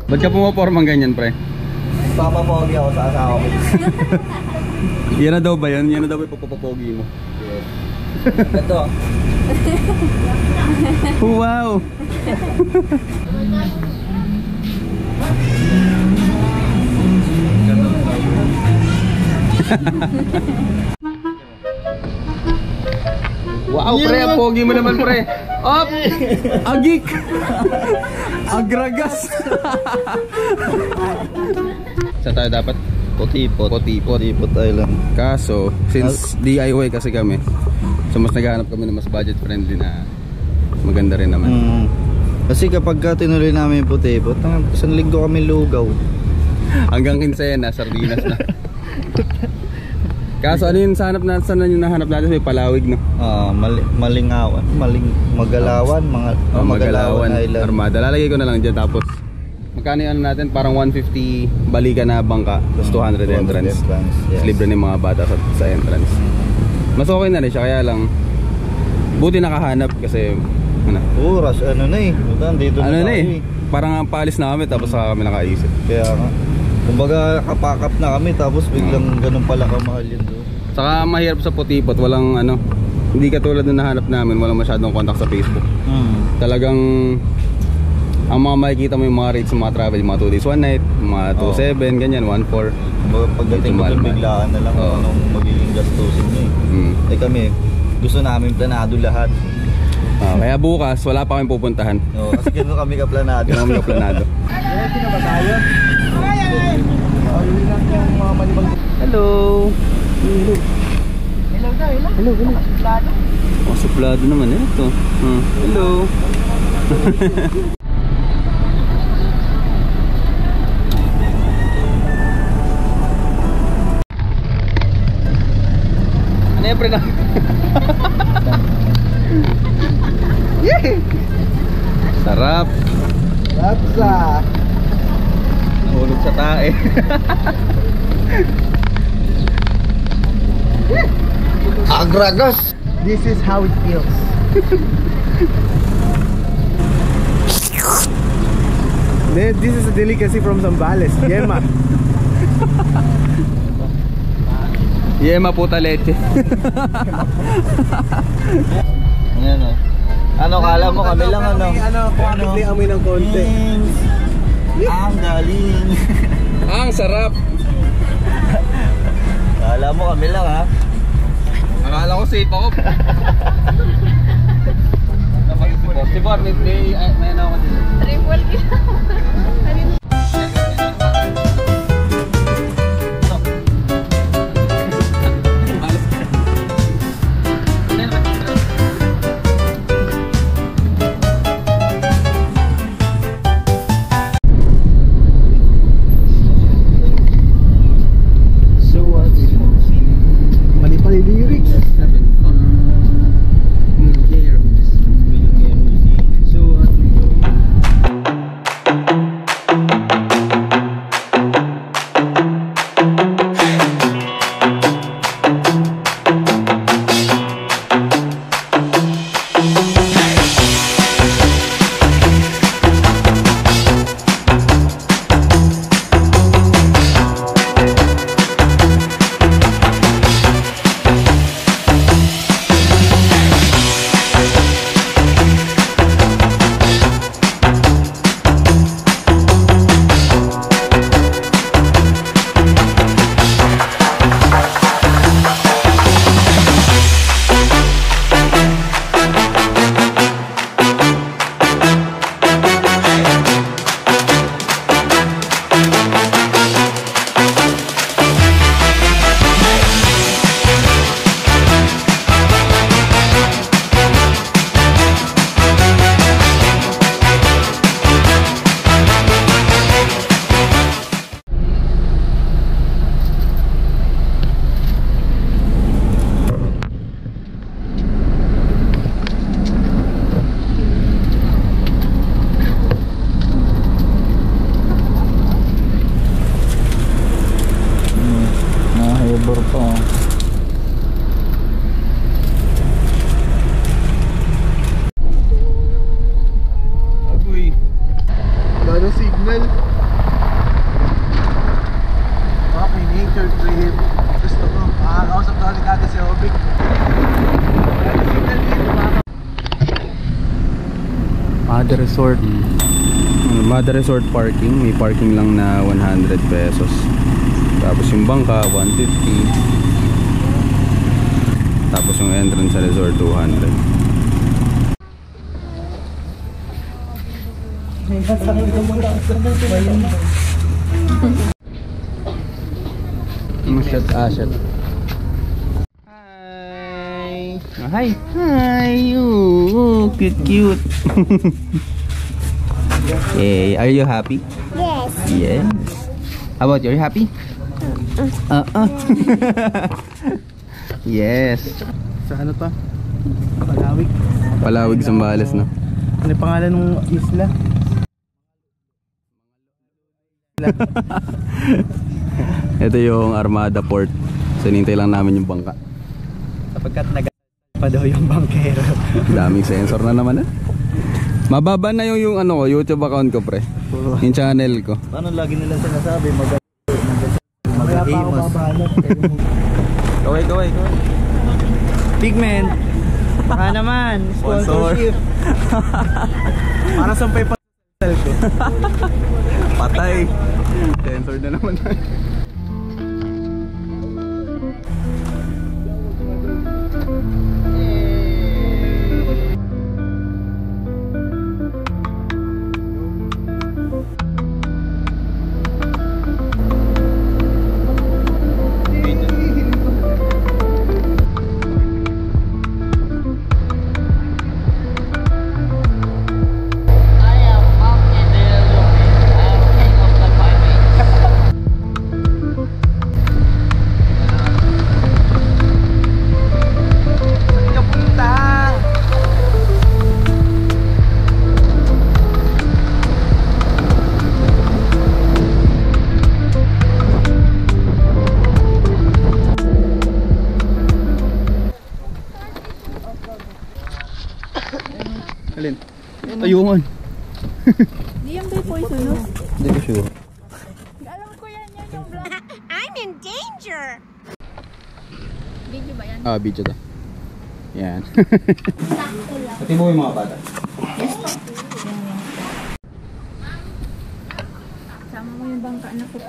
Ba't ka pumapormang ganyan, pre? Papapogi ako sa asawa ko. Yan na daw ba yun? Yan na daw ba yung papapogi mo? Yes. Ito. Wow! Wow, pre, ang pogi mo naman, pre. Op! Agik! Agragas! Saan tayo dapat? Potipot. Potipot Island. Kaso, since DIY kasi kami, so mas naghahanap kami ng mas budget friendly na maganda rin naman. Kasi kapag tinuloy namin yung Potipot, isang linggo kami lugaw. Hanggang kinsena, sardinas na. Kaso ano yun sa hanap natin, saan yung nahanap natin? May Palawig, no? Malingawan, Magalawan, Magalawan Island. Armada, lalagay ko na lang dyan. Tapos magkano yung ano natin? Parang 150 balikan na bangka, tapos 200 entrance. Yes. Libre na yung mga bata sa entrance. Mas okay na rin siya, kaya lang buti nakahanap kasi Rush, ano na eh. Dito ano na eh. Parang ang paalis na kami tapos kami nakaisip. Kaya nga. Kumbaga kapakap na kami tapos biglang ganun pala kamahal yun doon. Saka mahirap sa Potipot, walang ano, hindi katulad na nahanap namin, walang masyadong contact sa Facebook. Talagang ang mga makikita mo yung mga rates ng mga travel, yung mga 2 days 1 night, mga 2.7, ganyan, 1.4. Pagdating mo doon biglaan na lang anong magiging gastusin nyo eh. Kami, gusto namin planado lahat. Kaya bukas, wala pa kami pupuntahan. Kasi gano'n kami kaplanado. Gano'n kami kaplanado. Ready na ba tayo? Hello! Hello. Oh, suplado naman ito. Hello! Ano yung pre na? Sarap! Lapsa! Nahulog sa tae. Agragas! This is how it feels. This is a delicacy from Zambales, yema. Yema puta leche. Ano? Ano kala mo kami lang Quantity amoy ng konti. Ang galing. Ang sarap. Kala mo kami lang ha. Akala ko safe ako. Si Bor, may ano ako dito. Triple kill. Signal. Armada Resort. Armada Resort parking, may parking lang na 100 pesos. Tapos yung bangka 150. Tapos yung entrance sa resort 200. Shot. Hi. Hi. Ooh, cute. Hey, are you happy? Yes. Yes. How about you? Are you happy? Yes. Sa ano to? Palawig. Palawig, Zambales, no? Ano yung pangalan ng isla? Ito yung Armada Port. So nintay lang namin yung bangka. Sapagkat pa daw yung bangkero. Daming sensor na naman, Mababa na yung ano ko, YouTube account ko, pre. Yung channel ko. Paano lagi nila sinasabi Kaya pa ako babalot. Kaway. Pigment. Baka naman. Sponsorship. Para sa pay pa***al ko. Patay. Sensor na naman tayo. Alin? Ayungan. Di yung bay poisonous. Hindi ko sure. Alam ko yan yung vlog. I'm in danger! Video ba yan? Video to. Yan. Pati mo yung mga bata. Yes po. Sama mo yung bangka na po.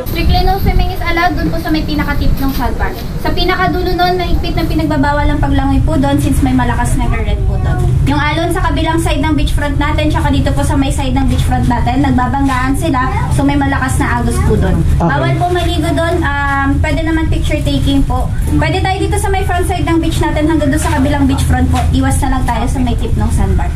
Strictly no swimming is allowed dun po sa may pinaka-tip ng sandbar. Sa pinakadulo nun, mahigpit na pinagbabawal ang paglangoy po doon since may malakas na current po doon. Yung alon sa kabilang side ng beachfront natin, tsaka dito po sa may side ng beachfront natin, nagbabanggaan sila, so may malakas na agos po doon. Bawal po maligo doon, pwede naman picture taking po. Pwede tayo dito sa may front side ng beach natin hanggang doon sa kabilang beachfront po. Iwas na lang tayo sa may tip ng sandbar.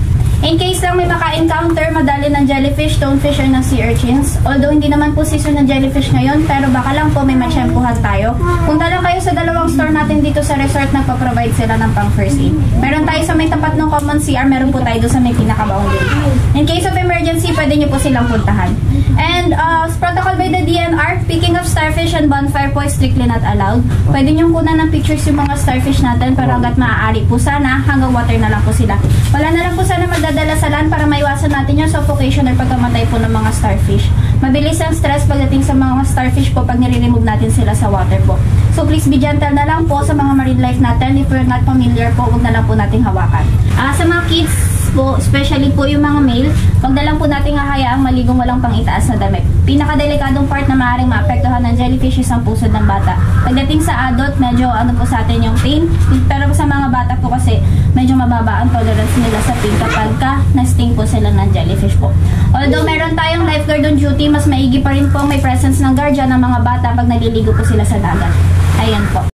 In case lang may maka-encounter, madali ng jellyfish, stonefish, or ng sea urchins. Although hindi naman po season ng jellyfish ngayon, pero baka lang po may matsyempuhan tayo. Punta lang kayo sa dalawang store natin dito sa resort, nagpa-provide sila ng pang first aid. Meron tayo sa may tapat ng common CR, meron po tayo doon sa may pinaka-boundary. In case of emergency, pwede nyo po silang puntahan. And protocol by the DNR, picking of starfish and bonfire po is strictly not allowed. Pwede nyo kunan ng pictures yung mga starfish natin, pero hanggat maaari po sana, hanggang water na lang po sila. Wala na lang po sana magdadala sa land para maiwasan natin yung suffocation or pagkamatay po ng mga starfish. Mabilis ang stress pagdating sa mga starfish po pag nire-remove natin sila sa water po. So please be gentle na lang po sa mga marine life natin. If we're not familiar po, huwag na lang po nating hawakan. Sa mga kids po, especially po yung mga male, huwag na lang po nating hahayaang maligong walang pang itaas na damit. Pinakadelikadong part na maaaring maapektuhan ng jellyfish is ang pusod ng bata. Pagdating sa adult, medyo ano po sa atin yung pain. Pero sa mga bata po kasi, medyo mababa ang tolerance nila sa pain kapag na-sting po sila ng jellyfish po. Although meron tayong lifeguard on duty, mas maigi pa rin po may presence ng guardian ng mga bata pag naliligo po sila sa dagat. Ayan po.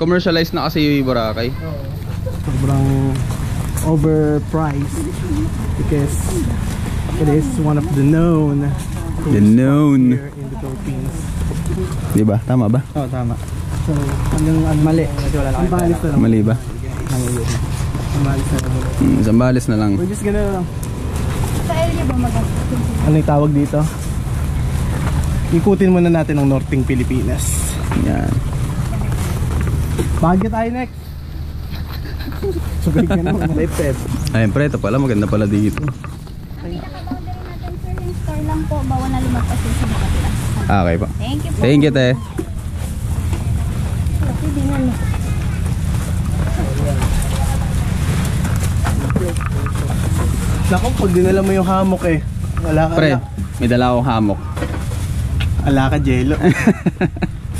Commercialized na kasi yung Boracay. Sobrang overpriced because it is one of the known here in the Philippines. Diba? Tama ba? Oh, tama. So, mali. Zambales na lang. Mali ba? Zambales na lang. Zambales na lang. We're just gonna... Sa area ba ano yung tawag dito? Ikutin muna natin ang Northing Pilipinas. Yan. Bagyo tayo next. Sugay ka naman. Ayun, pre, ito pala. Maganda pala dito. Pinaka-boundary natin, sir, yung store lang po. Bawal na lumagpas yung sa makatila. Okay po. Thank you po. Thank you, te. Naku, pag dinala mo yung hammock eh. Wala ka Pre, na. may dala akong hammock. Wala ka, Jello.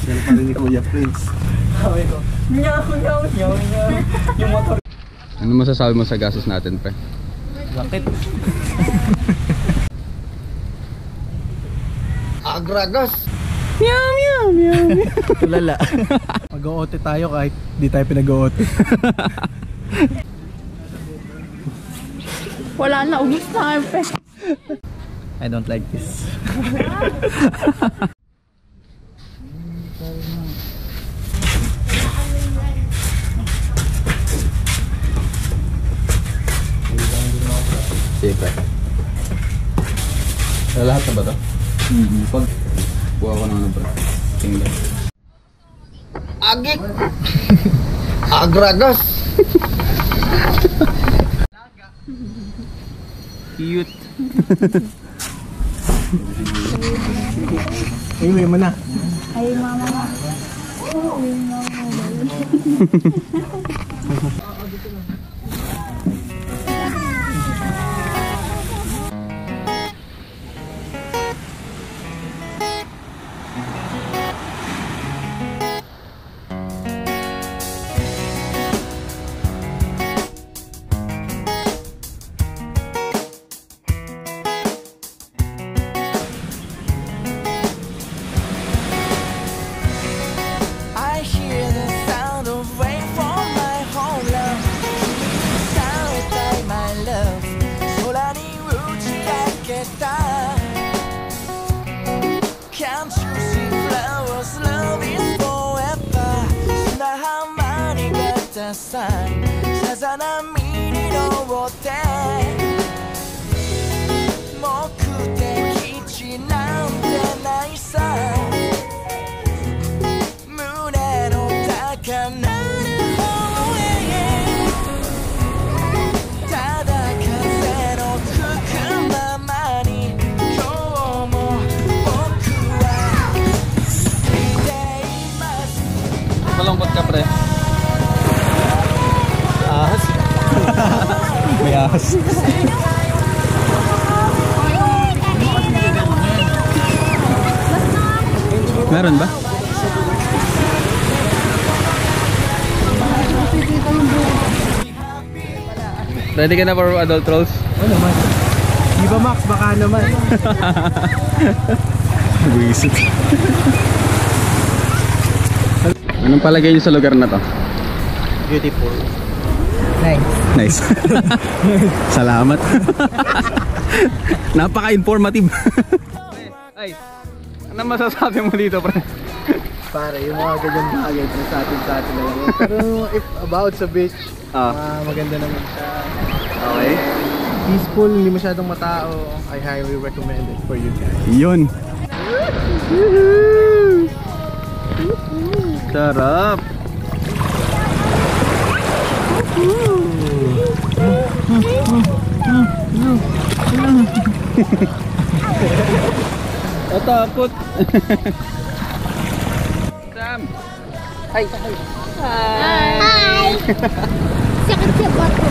Yan pa rin ni Kuya Prince. Sabi ko, nyaw. Yung motor. Ano masasabi mo sa gastos natin, pre? Bakit? Agragas! Tulala. Mag-oote tayo kahit di tayo pinag-oote. Wala na, ubus na pe. I don't like this. Sige, pre. Lahat na ba ito? Pag buha ko ng ano, pre. Tingnan. Agik! Agragas! Cute. Iwi mo na. Ay, mama. Malungkot ka, pre. Ahas. May ahas. Meron ba? Ready ka na for adult rolls? Ano naman? Di ba Max? Baka naman. Buisit. Anong palagay niyo sa lugar na to? Beautiful. Nice. Nice. Salamat. Napaka-informative. Ay, ano masasabi mo dito, pre? Pare, yung mga ganyan bagay sa atin na lang. Pero if about sa beach, maganda naman siya. Okay. Peaceful, hindi masyadong matao. I highly recommend it for you guys. Yun. Sarap. Natakot. Sam. Hi! Sakit siya ba ito?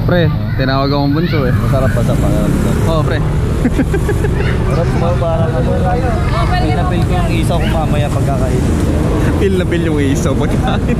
Pre, tinawag akong bunso eh. Masarap pa sa pangalan. Oo, pre. Sarap mo, parang ano. Pinapil ko yung isaw ko mamaya pagkakain. Feel na feel yung isaw pagkain.